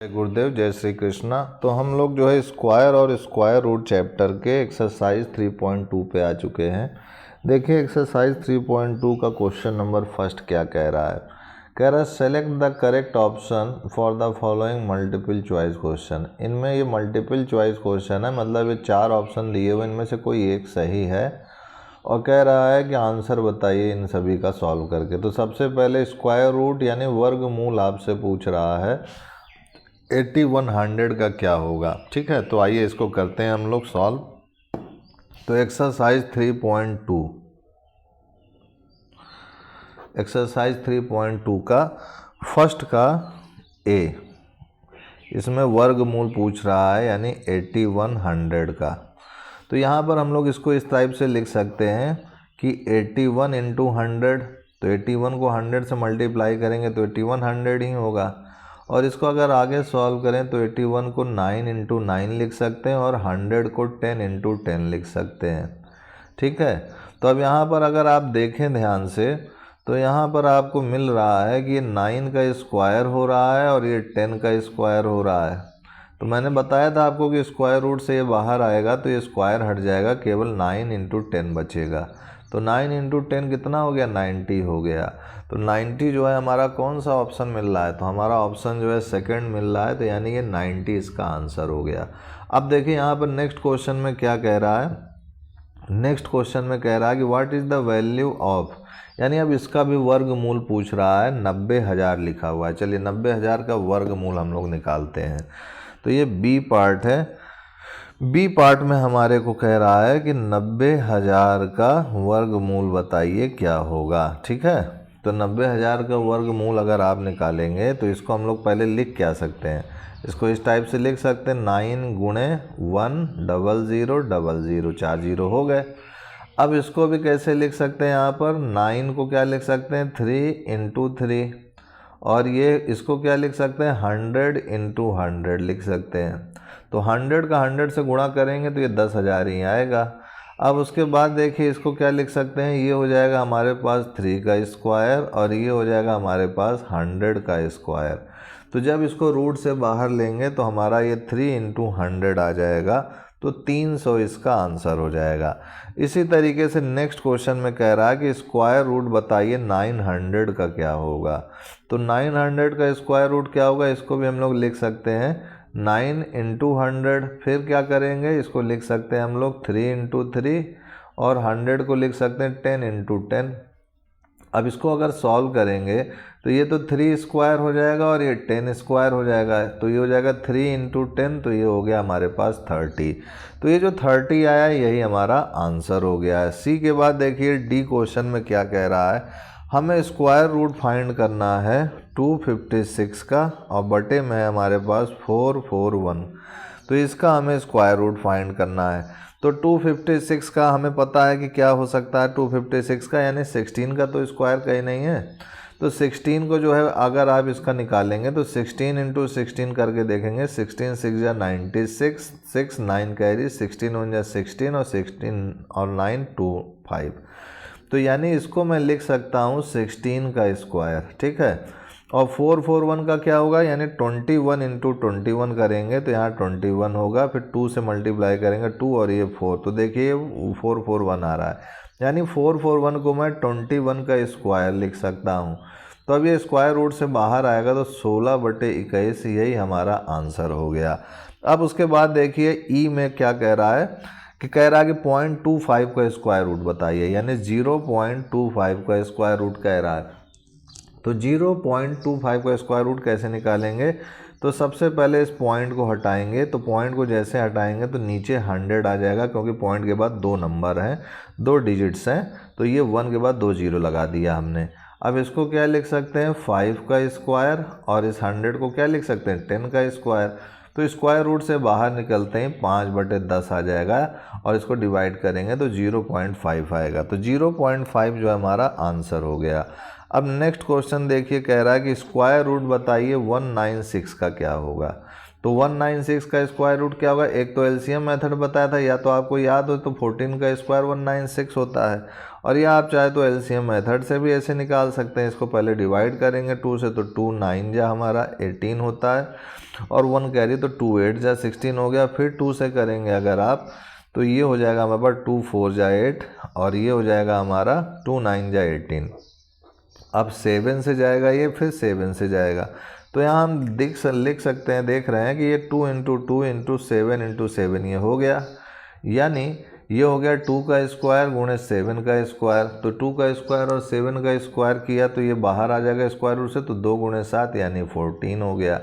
जय गुरुदेव, जय श्री कृष्णा। तो हम लोग जो है स्क्वायर और स्क्वायर रूट चैप्टर के एक्सरसाइज 3.2 पे आ चुके हैं। देखिए एक्सरसाइज 3.2 का क्वेश्चन नंबर फर्स्ट क्या कह रहा है। कह रहा है select the correct option for the following multiple choice question. इनमें ये मल्टीपल चॉइस क्वेश्चन है, मतलब ये 4 ऑप्शन दिए हुए, इनमें से कोई एक सही है और कह रहा है कि आंसर बताइए इन सभी का सॉल्व करके। तो सबसे पहले स्क्वायर रूट यानी वर्गमूल आपसे पूछ रहा है 8100 का क्या होगा। ठीक है, तो आइए इसको करते हैं हम लोग सॉल्व। तो एक्सरसाइज 3.2 का फर्स्ट का ए, इसमें वर्गमूल पूछ रहा है यानी 8100 का। तो यहाँ पर हम लोग इसको इस टाइप से लिख सकते हैं कि 81 इंटू 100, तो 81 को 100 से मल्टीप्लाई करेंगे तो 8100 ही होगा। और इसको अगर आगे सॉल्व करें तो 81 को 9 इंटू 9 लिख सकते हैं और 100 को 10 इंटू 10 लिख सकते हैं। ठीक है, तो अब यहाँ पर अगर आप देखें ध्यान से तो यहाँ पर आपको मिल रहा है कि ये 9 का स्क्वायर हो रहा है और ये 10 का स्क्वायर हो रहा है। तो मैंने बताया था आपको कि स्क्वायर रूट से ये बाहर आएगा तो ये स्क्वायर हट जाएगा, केवल 9 इंटू 10 बचेगा। तो 9 इंटू 10 कितना हो गया, 90 हो गया। तो 90 जो है हमारा कौन सा ऑप्शन मिल रहा है, तो हमारा ऑप्शन जो है सेकंड मिल रहा है, तो यानी कि 90 इसका आंसर हो गया। अब देखिए यहाँ पर नेक्स्ट क्वेश्चन में क्या कह रहा है। नेक्स्ट क्वेश्चन में कह रहा है कि what is the value of, यानी अब इसका भी वर्गमूल पूछ रहा है। 90,000 लिखा हुआ है, चलिए 90,000 का वर्गमूल हम लोग निकालते हैं। तो ये बी पार्ट है। बी पार्ट में हमारे को कह रहा है कि 90,000 का वर्गमूल बताइए क्या होगा। ठीक है, तो 90,000 का वर्गमूल अगर आप निकालेंगे तो इसको हम लोग पहले लिख क्या सकते हैं, इसको इस टाइप से लिख सकते हैं 9 गुणे 10000, 4 जीरो हो गए। अब इसको भी कैसे लिख सकते हैं, यहाँ पर 9 को क्या लिख सकते हैं 3 इंटू 3, और ये इसको क्या लिख सकते हैं 100 इंटू 100 लिख सकते हैं। तो 100 का 100 से गुणा करेंगे तो ये 10,000 ही आएगा। अब उसके बाद देखिए इसको क्या लिख सकते हैं, ये हो जाएगा हमारे पास 3 का स्क्वायर और ये हो जाएगा हमारे पास 100 का स्क्वायर। तो जब इसको रूट से बाहर लेंगे तो हमारा ये 3 इंटू 100 आ जाएगा, तो 300 इसका आंसर हो जाएगा। इसी तरीके से नेक्स्ट क्वेश्चन में कह रहा है कि स्क्वायर रूट बताइए 900 का क्या होगा। तो 900 का स्क्वायर रूट क्या होगा, इसको भी हम लोग लिख सकते हैं 9 इंटू 100, फिर क्या करेंगे इसको लिख सकते हैं हम लोग 3 इंटू 3 और 100 को लिख सकते हैं 10 इंटू 10। अब इसको अगर सॉल्व करेंगे तो ये तो 3 स्क्वायर हो जाएगा और ये 10 स्क्वायर हो जाएगा, तो ये हो जाएगा 3 इंटू 10, तो ये हो गया हमारे पास 30। तो ये जो 30 आया यही हमारा आंसर हो गया है। सी के बाद देखिए डी क्वेश्चन में क्या कह रहा है, हमें स्क्वायर रूट फाइंड करना है 256 का और बटे में है हमारे पास 441, तो इसका हमें स्क्वायर रूट फाइंड करना है। तो 256 का हमें पता है कि क्या हो सकता है 256 का, यानी 16 का तो स्क्वायर कहीं नहीं है। तो 16 को जो है अगर आप इसका निकालेंगे तो 16 इंटू 16 करके देखेंगे, 16 6 या 96, 6 9 कैरी, 16 1 या 16 और 16 और 9 2 5। तो यानी इसको मैं लिख सकता हूँ 16 का स्क्वायर। ठीक है, और 441 का क्या होगा, यानी 21 इंटू 21 करेंगे तो यहाँ 21 होगा, फिर 2 से मल्टीप्लाई करेंगे 2 और ये 4, तो देखिए 441 आ रहा है, यानी 441 को मैं 21 का स्क्वायर लिख सकता हूँ। तो अब ये स्क्वायर रूट से बाहर आएगा तो 16/21 यही हमारा आंसर हो गया। अब उसके बाद देखिए ई में क्या कह रहा है कि कह रहा है कि 0.25 का स्क्वायर रूट बताइए, यानी 0.25 का स्क्वायर रूट कह रहा है। तो 0.25 का स्क्वायर रूट कैसे निकालेंगे, तो सबसे पहले इस पॉइंट को हटाएंगे, तो पॉइंट को जैसे हटाएंगे तो नीचे 100 आ जाएगा, क्योंकि पॉइंट के बाद 2 नंबर हैं, 2 डिजिट्स हैं, तो ये 1 के बाद 2 जीरो लगा दिया हमने। अब इसको क्या लिख सकते हैं 5 का स्क्वायर और इस 100 को क्या लिख सकते हैं 10 का स्क्वायर। तो स्क्वायर रूट से बाहर निकलते हैं 5/10 आ जाएगा और इसको डिवाइड करेंगे तो 0.5 आएगा। तो 0.5 जो हमारा आंसर हो गया। अब नेक्स्ट क्वेश्चन देखिए कह रहा है कि स्क्वायर रूट बताइए 196 का क्या होगा। तो 196 का स्क्वायर रूट क्या होगा, एक तो एलसीएम मेथड बताया था, या तो आपको याद हो तो 14 का स्क्वायर 196 होता है, और या आप चाहे तो एलसीएम मेथड से भी ऐसे निकाल सकते हैं। इसको पहले डिवाइड करेंगे 2 से, तो 2 9 जा हमारा 18 होता है, और 1 कैरी तो 2 8 जा 16 हो गया। फिर 2 से करेंगे अगर आप, तो ये हो जाएगा हमारे पास 2 4 जा 8, और ये हो जाएगा हमारा 2 9 जा 18। अब 7 से जाएगा ये, फिर 7 से जाएगा, तो यहाँ हम लिख सकते हैं, देख रहे हैं कि ये 2 इंटू 2 इंटू 7 इंटू 7 ये हो गया, यानी ये हो गया 2 का स्क्वायर गुणे 7 का स्क्वायर। तो 2 का स्क्वायर और 7 का स्क्वायर किया तो ये बाहर आ जाएगा स्क्वायर रूट से, तो 2 गुणे 7 यानी 14 हो गया।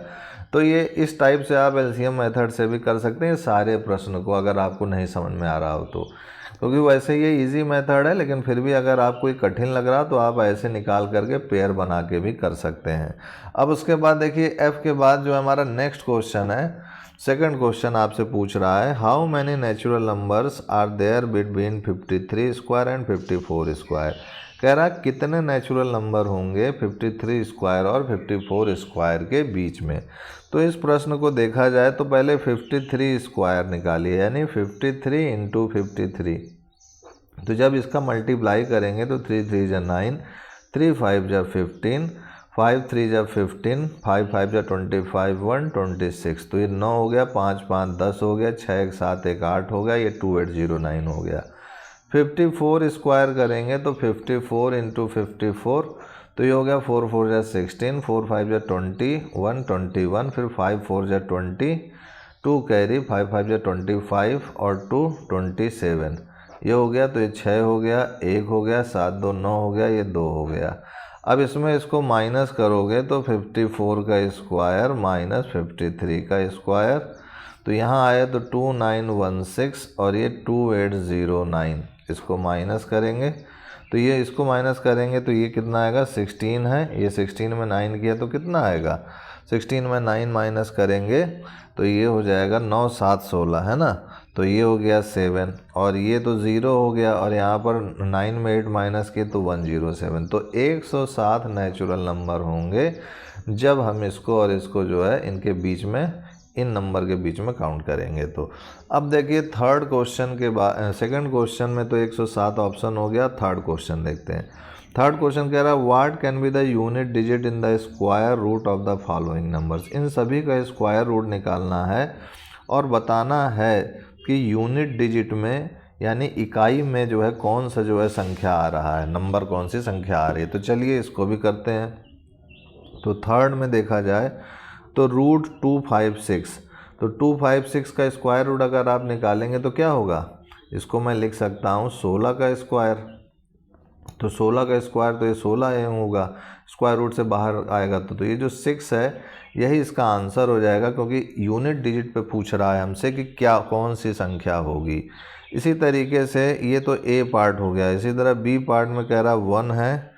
तो ये इस टाइप से आप एलसीएम मेथड से भी कर सकते हैं सारे प्रश्न को, अगर आपको नहीं समझ में आ रहा हो तो, क्योंकि वैसे ये इजी मेथड है, लेकिन फिर भी अगर आपको ये कठिन लग रहा तो आप ऐसे निकाल करके पेयर बना के भी कर सकते हैं। अब उसके बाद देखिए एफ के बाद जो हमारा नेक्स्ट क्वेश्चन है, सेकंड क्वेश्चन आपसे पूछ रहा है, how many natural numbers are there between 53 square and 54 square. कह रहा कितने नेचुरल नंबर होंगे 53 स्क्वायर और 54 स्क्वायर के बीच में। तो इस प्रश्न को देखा जाए तो पहले 53 स्क्वायर निकालिए, यानी 53 इंटू 53। तो जब इसका मल्टीप्लाई करेंगे तो 3 3 जा 9, 3 5 जा 15, 5 3 जा 15, 5 5 जा 25, 1 26। तो ये 9 हो गया, 5 5 10 हो गया, 6 1 7 1 8 हो गया, ये 2809 हो गया। 54 स्क्वायर करेंगे तो 54 इंटू 54, तो ये हो गया 4 4 जा 16, 4 5 जा 20, 1 21, फिर 5 4 जा 20, 2 कैरी, 5 5 जा 25 और 2 27। ये हो गया, तो ये 6 हो गया, 1 हो गया, 7 2 9 हो गया, ये 2 हो गया। अब इसमें इसको माइनस करोगे तो 54 का स्क्वायर माइनस 53 का स्क्वायर, तो यहाँ आया तो 2916 और ये 2809। इसको माइनस करेंगे तो ये, इसको माइनस करेंगे तो ये कितना आएगा, 16 है, ये 16 में 9 किया तो कितना आएगा, 16 में 9 माइनस करेंगे तो ये हो जाएगा 9 7 16 है ना, तो ये हो गया 7, और ये तो 0 हो गया, और यहाँ पर 9 में 8 माइनस किए तो 107। तो 107 नेचुरल नंबर होंगे जब हम इसको और इसको जो है इनके बीच में, इन नंबर के बीच में काउंट करेंगे। तो अब देखिए थर्ड क्वेश्चन के बाद, सेकंड क्वेश्चन में तो 107 ऑप्शन हो गया। थर्ड क्वेश्चन देखते हैं। थर्ड क्वेश्चन कह रहा है what can be the unit digit in the square root of the following numbers. इन सभी का स्क्वायर रूट निकालना है और बताना है कि यूनिट डिजिट में यानी इकाई में जो है कौन सा जो है संख्या आ रहा है, नंबर कौन सी संख्या आ रही है। तो चलिए इसको भी करते हैं। तो थर्ड में देखा जाए तो रूट 256, तो 256 का स्क्वायर रूट अगर आप निकालेंगे तो क्या होगा, इसको मैं लिख सकता हूँ 16 का स्क्वायर। तो 16 का स्क्वायर तो ये 16 होगा, स्क्वायर रूट से बाहर आएगा तो ये जो 6 है यही इसका आंसर हो जाएगा, क्योंकि यूनिट डिजिट पे पूछ रहा है हमसे कि क्या कौन सी संख्या होगी। इसी तरीके से ये तो ए पार्ट हो गया। इसी तरह बी पार्ट में कह रहा 1 है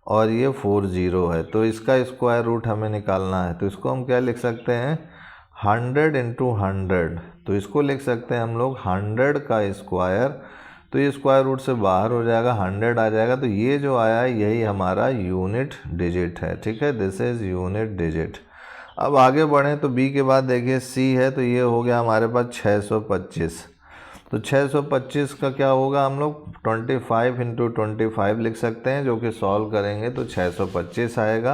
और ये 40 है, तो इसका स्क्वायर रूट हमें निकालना है। तो इसको हम क्या लिख सकते हैं, 100 इंटू 100। तो इसको लिख सकते हैं हम लोग 100 का स्क्वायर, तो ये स्क्वायर रूट से बाहर हो जाएगा, 100 आ जाएगा। तो ये जो आया है यही हमारा यूनिट डिजिट है। ठीक है, दिस इज़ यूनिट डिजिट। अब आगे बढ़ें तो बी के बाद देखिए सी है, तो ये हो गया हमारे पास 625। तो 625 का क्या होगा, हम लोग 25 इंटू 25 लिख सकते हैं, जो कि सॉल्व करेंगे तो 625 आएगा।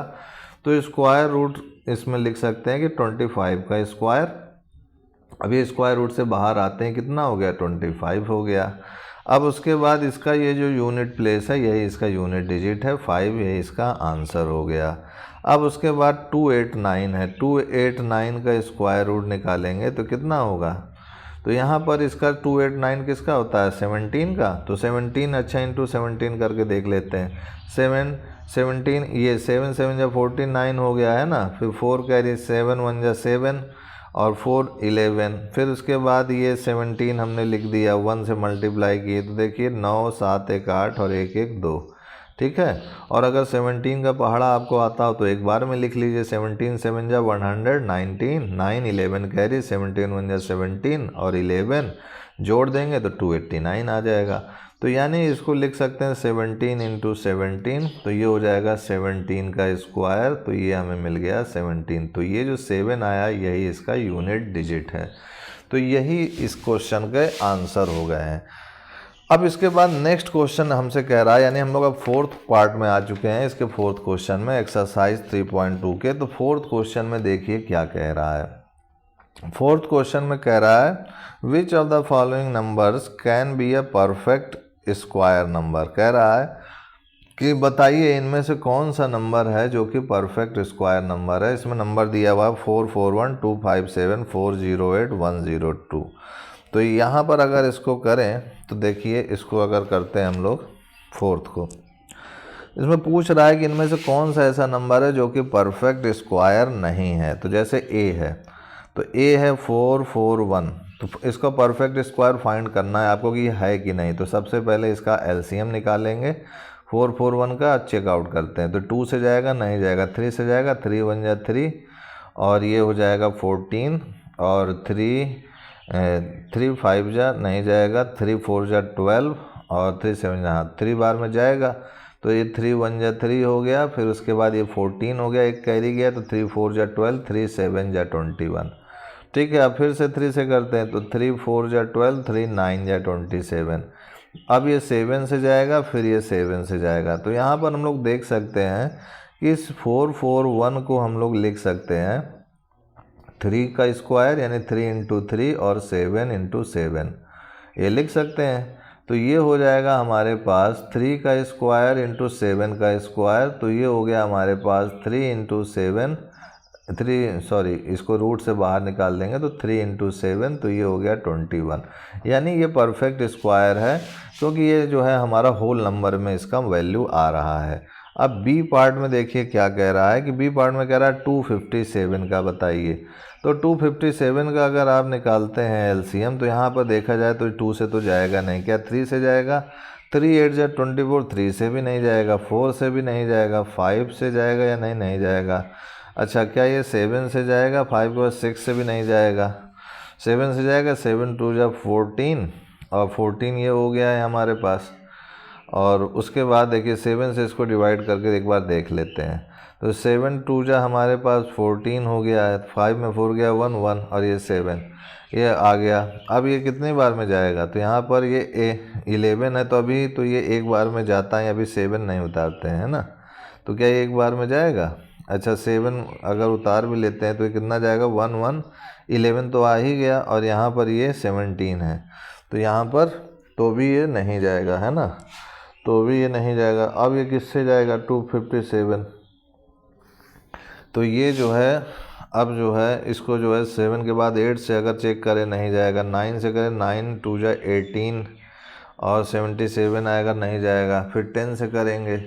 तो स्क्वायर रूट इसमें लिख सकते हैं कि 25 का स्क्वायर। अभी स्क्वायर रूट से बाहर आते हैं, कितना हो गया, 25 हो गया। अब उसके बाद इसका ये जो यूनिट प्लेस है यही इसका यूनिट डिजिट है, 5 यही इसका आंसर हो गया। अब उसके बाद 289 है, 289 का स्क्वायर रूट निकालेंगे तो कितना होगा, तो यहाँ पर इसका 289 किसका होता है, 17 का। तो 17 अच्छा इंटू 17 करके देख लेते हैं। 17 ये 7 7 जा 49 हो गया है ना, फिर 4 कैरी 7 1 जा 7 और 4 11। फिर उसके बाद ये 17 हमने लिख दिया, 1 से मल्टीप्लाई किए तो देखिए 9 7 1 8 और 1 1 2। ठीक है, और अगर 17 का पहाड़ा आपको आता हो तो एक बार में लिख लीजिए, 17 7 जा 119, 9 11 कैरी, 17 1 जा 17 और 11 जोड़ देंगे तो 289 आ जाएगा। तो यानी इसको लिख सकते हैं 17 इंटू 17, तो ये हो जाएगा 17 का स्क्वायर, तो ये हमें मिल गया 17। तो ये जो 7 आया यही इसका यूनिट डिजिट है। तो यही इस क्वेश्चन के आंसर हो गए हैं। अब इसके बाद नेक्स्ट क्वेश्चन हमसे कह रहा है, यानी हम लोग अब फोर्थ पार्ट में आ चुके हैं इसके फोर्थ क्वेश्चन में, एक्सरसाइज 3.2 के। तो फोर्थ क्वेश्चन में देखिए क्या कह रहा है। फोर्थ क्वेश्चन में कह रहा है which of the following numbers can be a perfect square number. कह रहा है कि बताइए इनमें से कौन सा नंबर है जो कि परफेक्ट स्क्वायर नंबर है। इसमें नंबर दिया हुआ 441 257 408 102। तो यहाँ पर अगर इसको करें तो देखिए, इसको अगर करते हैं हम लोग फोर्थ को, इसमें पूछ रहा है कि इनमें से कौन सा ऐसा नंबर है जो कि परफेक्ट स्क्वायर नहीं है। तो जैसे ए है, तो ए है 441, तो इसका परफेक्ट स्क्वायर फाइंड करना है आपको कि है कि नहीं। तो सबसे पहले इसका एलसीएम निकालेंगे, 441 का चेकआउट करते हैं। तो 2 से जाएगा, नहीं जाएगा, 3 से जाएगा, 3 1 जा 3 और ये हो जाएगा 14 और 3 5 जा नहीं जाएगा, 3 4 जा 12 और 3 7 जा 3 बार में जाएगा। तो ये 3 1 जा 3 हो गया, फिर उसके बाद ये 14 हो गया, एक कैरी गया, तो 3 4 जा 12, 3 7 जा 21। ठीक है, अब फिर से 3 से करते हैं, तो 3 4 जा 12, 3 9 जा 27। अब ये 7 से जाएगा, फिर ये 7 से जाएगा। तो यहाँ पर हम लोग देख सकते हैं कि इस 441 को हम लोग लिख सकते हैं 3 का स्क्वायर, यानी 3 × 3 और 7 × 7, ये लिख सकते हैं। तो ये हो जाएगा हमारे पास 3 का स्क्वायर इंटू 7 का स्क्वायर। तो ये हो गया हमारे पास 3 × 7, इसको रूट से बाहर निकाल देंगे तो 3 × 7, तो ये हो गया 21। यानी ये परफेक्ट स्क्वायर है, क्योंकि ये जो है हमारा होल नंबर में इसका वैल्यू आ रहा है। अब बी पार्ट में देखिए क्या कह रहा है कि बी पार्ट में कह रहा है 257 का बताइए। तो 257 का अगर आप निकालते हैं एलसीएम, तो यहाँ पर देखा जाए तो 2 से तो जाएगा नहीं, क्या 3 से जाएगा, 3 8 जा 24, 3 से भी नहीं जाएगा, 4 से भी नहीं जाएगा, 5 से जाएगा या नहीं जाएगा। अच्छा, क्या ये 7 से जाएगा, 5 के बाद 6 से भी नहीं जाएगा, 7 से जाएगा, 7 2 जा 14 और 14 ये हो गया है हमारे पास। और उसके बाद देखिए 7 से इसको डिवाइड करके एक बार देख लेते हैं। तो 7 2 जा हमारे पास 14 हो गया है, 5 में 4 गया 1 1 और ये 7 ये आ गया। अब ये कितनी बार में जाएगा, तो यहाँ पर ये 11 है, तो अभी तो ये एक बार में जाता है, अभी 7 नहीं उतारते हैं ना, तो क्या ये एक बार में जाएगा। अच्छा, 7 अगर उतार भी लेते हैं तो ये कितना जाएगा, 1 1 11 तो आ ही गया, और यहाँ पर ये 17 है, तो यहाँ पर तो भी ये नहीं जाएगा, है ना, तो भी ये नहीं जाएगा। अब ये किससे जाएगा, 257। तो ये जो है अब जो है इसको जो है 7 के बाद 8 से अगर चेक करें नहीं जाएगा, 9 से करें, 9 2 जा 18 और 77 आएगा, नहीं जाएगा। फिर 10 से करेंगे,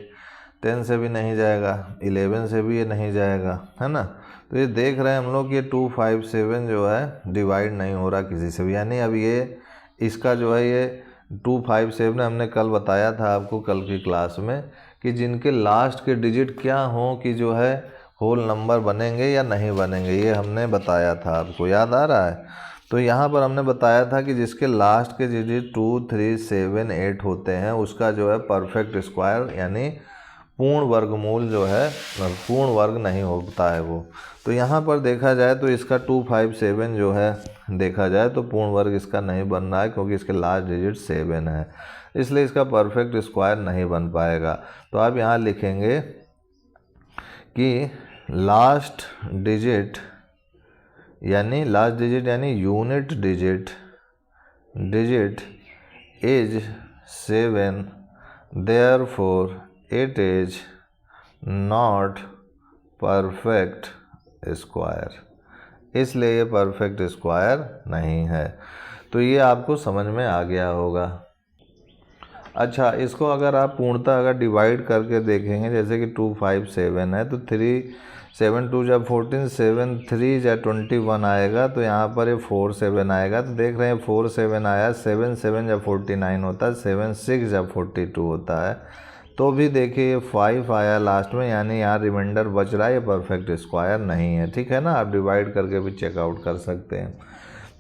10 से भी नहीं जाएगा, 11 से भी ये नहीं जाएगा, है ना। तो ये देख रहे हैं हम लोग, ये 257 जो है डिवाइड नहीं हो रहा किसी से भी, यानी अब ये इसका जो है ये 257 हमने कल बताया था आपको कल की क्लास में कि जिनके लास्ट के डिजिट क्या हों कि जो है होल नंबर बनेंगे या नहीं बनेंगे, ये हमने बताया था, आपको याद आ रहा है। तो यहाँ पर हमने बताया था कि जिसके लास्ट के डिजिट 2 3 7 8 होते हैं उसका जो है परफेक्ट स्क्वायर यानी पूर्ण वर्गमूल जो है पूर्ण वर्ग नहीं होता है वो। तो यहाँ पर देखा जाए तो इसका 257 जो है देखा जाए तो पूर्ण वर्ग इसका नहीं बन रहा है, क्योंकि इसके लास्ट डिजिट 7 है, इसलिए इसका परफेक्ट स्क्वायर नहीं बन पाएगा। तो आप यहाँ लिखेंगे कि लास्ट डिजिट यानी unit digit is 7, therefore it is not perfect square, इसलिए ये परफेक्ट स्क्वायर नहीं है। तो ये आपको समझ में आ गया होगा। अच्छा, इसको अगर आप पूर्णतः अगर डिवाइड करके देखेंगे, जैसे कि 257 है तो 3 7 2 जा 14, 7 3 जा 21 आएगा, तो यहाँ पर ये 4 7 आएगा। तो देख रहे हैं 4 7 आया, 7 7 जा 49 होता है, 7 6 जा 42 होता है। तो भी देखिए ये 5 आया लास्ट में, यानी यहाँ रिमाइंडर बच रहा है, ये परफेक्ट स्क्वायर नहीं है, ठीक है ना। आप डिवाइड करके भी चेकआउट कर सकते हैं।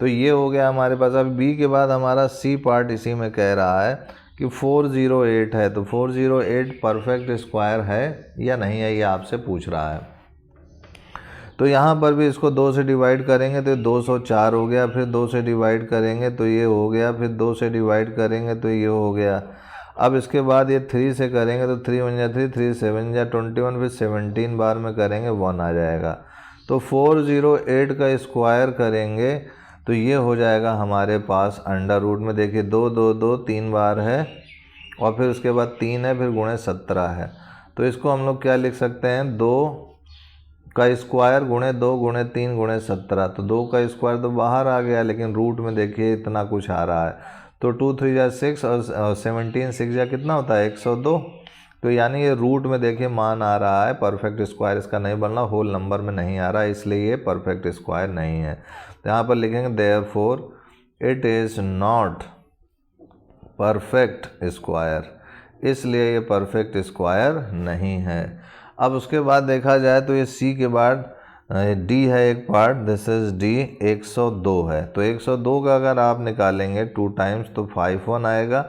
तो ये हो गया हमारे पास। अब बी के बाद हमारा सी पार्ट इसी में कह रहा है कि 408 है, तो 408 परफेक्ट स्क्वायर है या नहीं है, ये आपसे पूछ रहा है। तो यहाँ पर भी इसको 2 से डिवाइड करेंगे तो 204 हो गया, फिर 2 से डिवाइड करेंगे तो ये हो गया, फिर 2 से डिवाइड करेंगे तो ये हो गया। अब इसके बाद ये 3 से करेंगे तो 3 1 जा 3, 3 7 जा 21, फिर 17 बार में करेंगे 1 आ जाएगा। तो 408 का स्क्वायर करेंगे तो ये हो जाएगा हमारे पास अंडर रूट में, देखिए 2 2 2 3 बार है और फिर उसके बाद 3 है, फिर गुणे 17 है। तो इसको हम लोग क्या लिख सकते हैं, 2 का स्क्वायर गुणे 2 गुणे 3 गुणे 17। तो 2 का स्क्वायर तो बाहर आ गया, लेकिन रूट में देखिए इतना कुछ आ रहा है। तो 2 3 जा 6 और 17 6 जा कितना होता है 102। तो यानी ये रूट में देखिए मान आ रहा है, परफेक्ट स्क्वायर इसका नहीं बनना, होल नंबर में नहीं आ रहा है, इसलिए ये परफेक्ट स्क्वायर नहीं है। तो यहाँ पर लिखेंगे therefore it is not perfect square, इसलिए ये परफेक्ट स्क्वायर नहीं है। अब उसके बाद देखा जाए तो ये सी के बाद डी है एक पार्ट, दिस इज डी, 102 है। तो 102 का अगर आप निकालेंगे 2 टाइम्स तो 51 आएगा,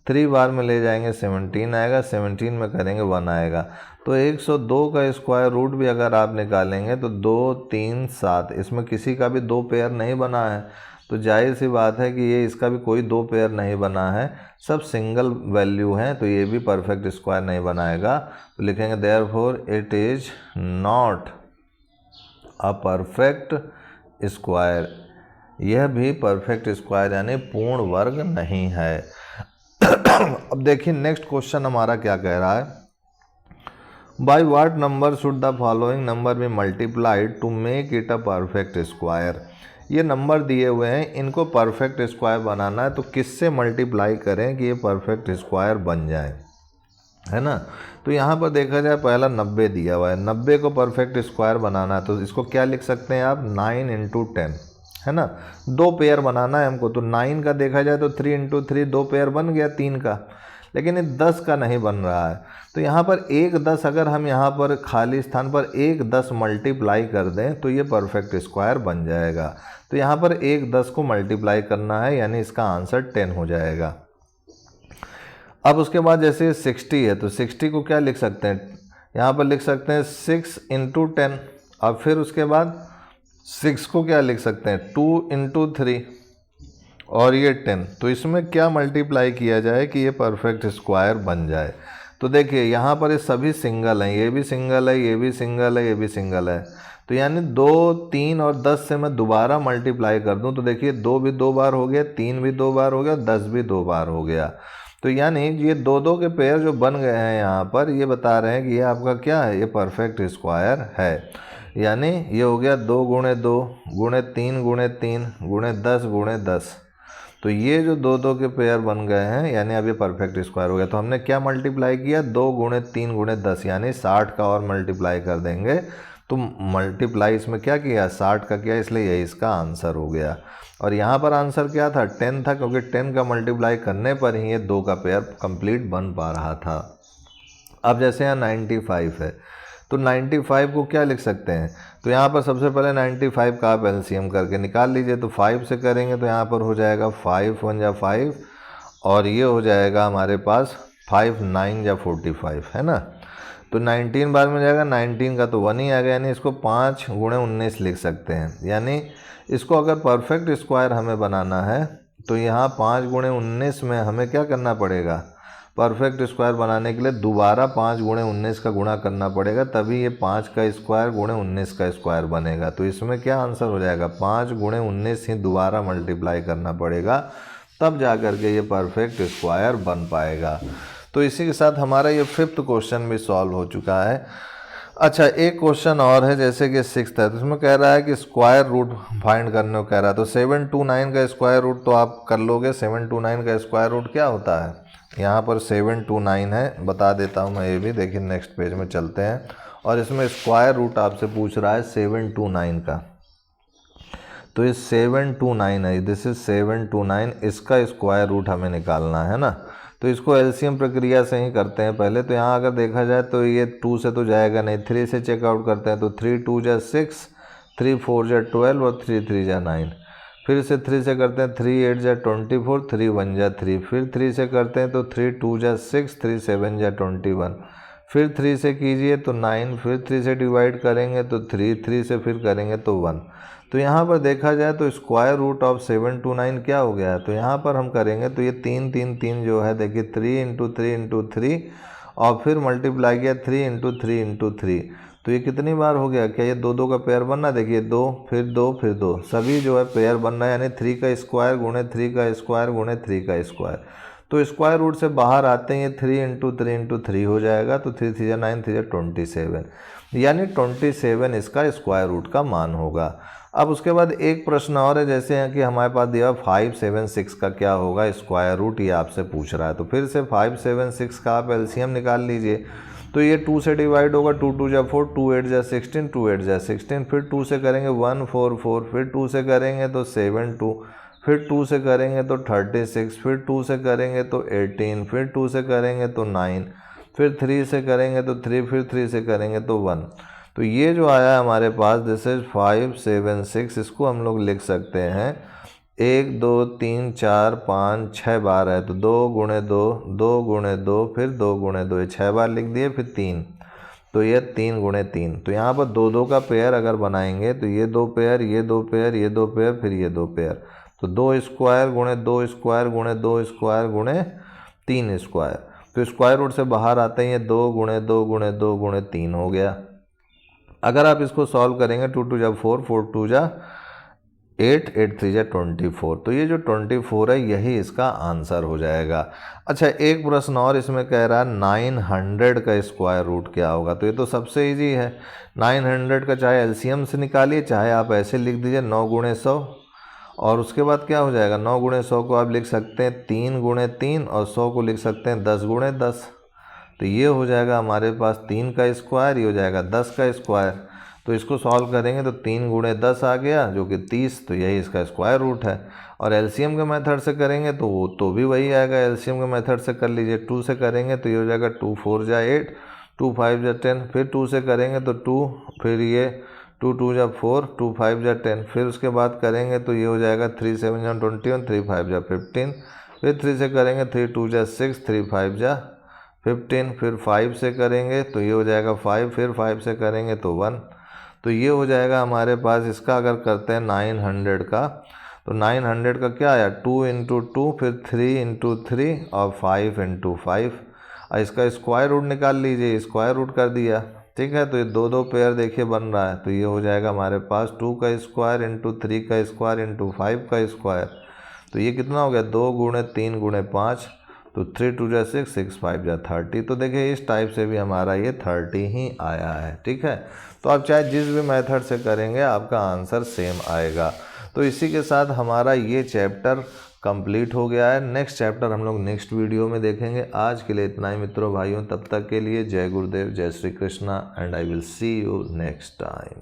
3 बार में ले जाएंगे 17 आएगा, 17 में करेंगे 1 आएगा। तो 102 का स्क्वायर रूट भी अगर आप निकालेंगे तो 2 3 7, इसमें किसी का भी 2 पेयर नहीं बना है, तो जाहिर सी बात है कि ये इसका भी कोई 2 पेयर नहीं बना है, सब सिंगल वैल्यू हैं, तो ये भी परफेक्ट स्क्वायर नहीं बनाएगा। तो लिखेंगे therefore it is not a perfect square, यह भी परफेक्ट स्क्वायर यानी पूर्ण वर्ग नहीं है। अब देखिए नेक्स्ट क्वेश्चन हमारा क्या कह रहा है, by what number should the following number be multiplied to make it a perfect square. ये नंबर दिए हुए हैं, इनको परफेक्ट स्क्वायर बनाना है, तो किससे मल्टीप्लाई करें कि ये परफेक्ट स्क्वायर बन जाए, है ना। तो यहाँ पर देखा जाए पहला 90 दिया हुआ है, 90 को परफेक्ट स्क्वायर बनाना है तो इसको क्या लिख सकते हैं आप, 9 × 10, है ना। 2 पेयर बनाना है हमको, तो 9 का देखा जाए तो 3 × 3 2 पेयर बन गया 3 का, लेकिन ये 10 का नहीं बन रहा है। तो यहाँ पर 1 10 अगर हम यहाँ पर खाली स्थान पर 1 10 मल्टीप्लाई कर दें तो ये परफेक्ट स्क्वायर बन जाएगा। तो यहाँ पर 1 10 को मल्टीप्लाई करना है, यानी इसका आंसर 10 हो जाएगा। अब उसके बाद जैसे 60 है तो 60 को क्या लिख सकते हैं, यहाँ पर लिख सकते हैं 6 × 10, और फिर उसके बाद 6 को क्या लिख सकते हैं 2 × 3 और ये 10। तो इसमें क्या मल्टीप्लाई किया जाए कि ये परफेक्ट स्क्वायर बन जाए। तो देखिए यहाँ पर ये सभी सिंगल हैं, ये भी सिंगल है, ये भी सिंगल है, ये भी सिंगल है। तो यानी 2 3 और 10 से मैं दोबारा मल्टीप्लाई कर दूं तो देखिए 2 भी 2 बार हो गया, 3 भी 2 बार हो गया, 10 भी 2 बार हो गया। तो यानी ये 2 2 के पेयर जो बन गए हैं यहाँ पर, ये बता रहे हैं कि ये आपका क्या है, ये परफेक्ट स्क्वायर है। यानी ये हो गया 2 × 2 × 3 × 3 × 10 × 10। तो ये जो 2 2 के पेयर बन गए हैं, यानी अब ये परफेक्ट स्क्वायर हो गया। तो हमने क्या मल्टीप्लाई किया, 2 × 3 × 10, यानी 60 का और मल्टीप्लाई कर देंगे। तो मल्टीप्लाई इसमें क्या किया, 60 का किया, इसलिए यही इसका आंसर हो गया। और यहाँ पर आंसर क्या था, 10 था, क्योंकि 10 का मल्टीप्लाई करने पर ही ये 2 का पेयर कंप्लीट बन पा रहा था। अब जैसे यहाँ 95 है तो 95 को क्या लिख सकते हैं, तो यहाँ पर सबसे पहले 95 का आप एलसीएम करके निकाल लीजिए। तो 5 से करेंगे तो यहाँ पर हो जाएगा 5 1 जा 5 और ये हो जाएगा हमारे पास 5 9 जा 45, है ना। तो 19 बार में जाएगा, 19 का तो 1 ही आ गया, यानी इसको 5 × 19 लिख सकते हैं। यानी इसको अगर परफेक्ट स्क्वायर हमें बनाना है तो यहाँ 5 × 19 में हमें क्या करना पड़ेगा, परफेक्ट स्क्वायर बनाने के लिए दोबारा 5 × 19 का गुणा करना पड़ेगा, तभी ये 5 का स्क्वायर × 19 का स्क्वायर बनेगा। तो इसमें क्या आंसर हो जाएगा, 5 × 19 ही दोबारा मल्टीप्लाई करना पड़ेगा, तब जा कर के ये परफेक्ट स्क्वायर बन पाएगा। तो इसी के साथ हमारा ये 5th क्वेश्चन भी सॉल्व हो चुका है। अच्छा, एक क्वेश्चन और है, जैसे कि 6th है, तो इसमें कह रहा है कि स्क्वायर रूट फाइंड करने को कह रहा है। तो 729 का स्क्वायर रूट तो आप कर लोगे, 729 का स्क्वायर रूट क्या होता है, यहाँ पर 729 है, बता देता हूँ मैं ये भी। देखिए नेक्स्ट पेज में चलते हैं और इसमें स्क्वायर रूट आपसे पूछ रहा है 729 का। तो ये 729 है, दिस इज 729, इसका स्क्वायर रूट हमें निकालना है ना। तो इसको एलसीएम प्रक्रिया से ही करते हैं पहले। तो यहाँ अगर देखा जाए तो ये 2 से तो जाएगा नहीं, 3 से चेकआउट करते हैं। तो 3 2 जा 6, 3 4 जा 12 और 3 3 जा 9। फिर से 3 से करते हैं, 3 8 जा 24, 3 1 जा 3। फिर 3 से करते हैं तो 3 2 जा 6, 3 7 जा 21। फिर 3 से कीजिए तो 9, फिर 3 से डिवाइड करेंगे तो 3, 3 से फिर करेंगे तो 1। तो यहाँ पर देखा जाए तो स्क्वायर रूट ऑफ 729 क्या हो गया है, तो यहाँ पर हम करेंगे तो ये 3 3 3 जो है देखिए 3 इंटू 3 इंटू 3 और फिर मल्टीप्लाई किया 3 इंटू 3 इंटू 3। तो ये कितनी बार हो गया, क्या ये 2 2 का पेयर बनना, देखिए 2 फिर 2 फिर 2 सभी जो है पेयर बनना है, यानी 3 का स्क्वायर गुणे 3 का स्क्वायर गुणे 3 का स्क्वायर। तो स्क्वायर रूट से बाहर आते हैं ये 3 इंटू 3 इंटू 3 हो जाएगा, तो 3 3 9 3 27, यानी 27 इसका स्क्वायर रूट का मान होगा। अब उसके बाद एक प्रश्न और है, जैसे हैं कि हमारे पास दिया 576 का क्या होगा स्क्वायर रूट, ये आपसे पूछ रहा है। तो फिर से 576 का आप एलसीएम निकाल लीजिए। तो ये 2 से डिवाइड होगा, 2 2 जा 4, 2 8 जा 16, 2 8 जा 16, फिर 2 से करेंगे 1 4 4, फिर 2 से करेंगे तो 7 2, फिर 2 से करेंगे तो 36, फिर 2 से करेंगे तो 18, फिर 2 से करेंगे तो 9, फिर 3 से करेंगे तो 3, फिर 3 से करेंगे तो 1। तो ये जो आया है हमारे पास दिस इज 576, इसको हम लोग लिख सकते हैं 1 2 3 4 5 6 बार है, तो 2 गुणे 2 2 गुणे 2 फिर 2 गुणे 2, ये 6 बार लिख दिए, फिर 3, तो ये 3 गुणे 3। तो यहाँ पर 2 2 का पेयर अगर बनाएंगे तो ये 2 पेयर, ये 2 पेयर, ये 2 पेयर, फिर ये 2 पेयर, तो 2 स्क्वायर गुणे 2 स्क्वायर गुणे 2 स्क्वायर गुणे 3 स्क्वायर। तो स्क्वायर रूट से बाहर आते हैं ये 2 गुणे 2 गुणे 2 गुणे 3 हो गया। अगर आप इसको सॉल्व करेंगे 2 2 जा 4, 4 2 जा 8, 8 3 जा 24, तो ये जो 24 है यही इसका आंसर हो जाएगा। अच्छा, एक प्रश्न और इसमें कह रहा है 900 का स्क्वायर रूट क्या होगा, तो ये तो सबसे इजी है। 900 का चाहे एलसीएम से निकालिए, चाहे आप ऐसे लिख दीजिए 9 गुणे 100, और उसके बाद क्या हो जाएगा 9 गुणे 100 को आप लिख सकते हैं 3 गुणे 3, और 100 को लिख सकते हैं 10 गुणे 10। तो ये हो जाएगा हमारे पास 3 का स्क्वायर, ये हो जाएगा 10 का स्क्वायर। तो इसको सॉल्व करेंगे तो 3 गुणे 10 आ गया जो कि 30, तो यही इसका स्क्वायर रूट है। और एलसीएम के मेथड से करेंगे तो वो तो भी वही आएगा, एलसीएम के मेथड से कर लीजिए। 2 से करेंगे तो ये हो जाएगा 2 4 जा 8, 2 5 जा 10, फिर 2 से करेंगे तो 2, फिर ये 2 2 जा 4, 2 5 जा 10, फिर उसके बाद करेंगे तो ये हो जाएगा 3 7 जा 21, 3 5 जा 15, फिर 3 से करेंगे 3 2 जा 6, 3 5 जा 15, फिर 5 से करेंगे तो ये हो जाएगा 5, फिर 5 से करेंगे तो 1। तो ये हो जाएगा हमारे पास इसका, अगर करते हैं 900 का, तो 900 का क्या आया 2 इंटू 2, फिर 3 इंटू 3 और 5 इंटू 5। और इसका स्क्वायर रूट निकाल लीजिए, स्क्वायर रूट कर दिया, ठीक है। तो ये 2 2 पेयर देखिए बन रहा है, तो ये हो जाएगा हमारे पास 2 का स्क्वायर इंटू 3 का स्क्वायर इंटू 5 का स्क्वायर। तो ये कितना हो गया 2 गुणे 3 गुणे 5, तो 3 2 जा 6, 6 5 जा 30। तो देखिए इस टाइप से भी हमारा ये 30 ही आया है, ठीक है। तो आप चाहे जिस भी मेथड से करेंगे आपका आंसर सेम आएगा। तो इसी के साथ हमारा ये चैप्टर कंप्लीट हो गया है। नेक्स्ट चैप्टर हम लोग नेक्स्ट वीडियो में देखेंगे। आज के लिए इतना ही मित्रों भाइयों, तब तक के लिए जय गुरुदेव, जय Shri Krishna, and I will see you next time.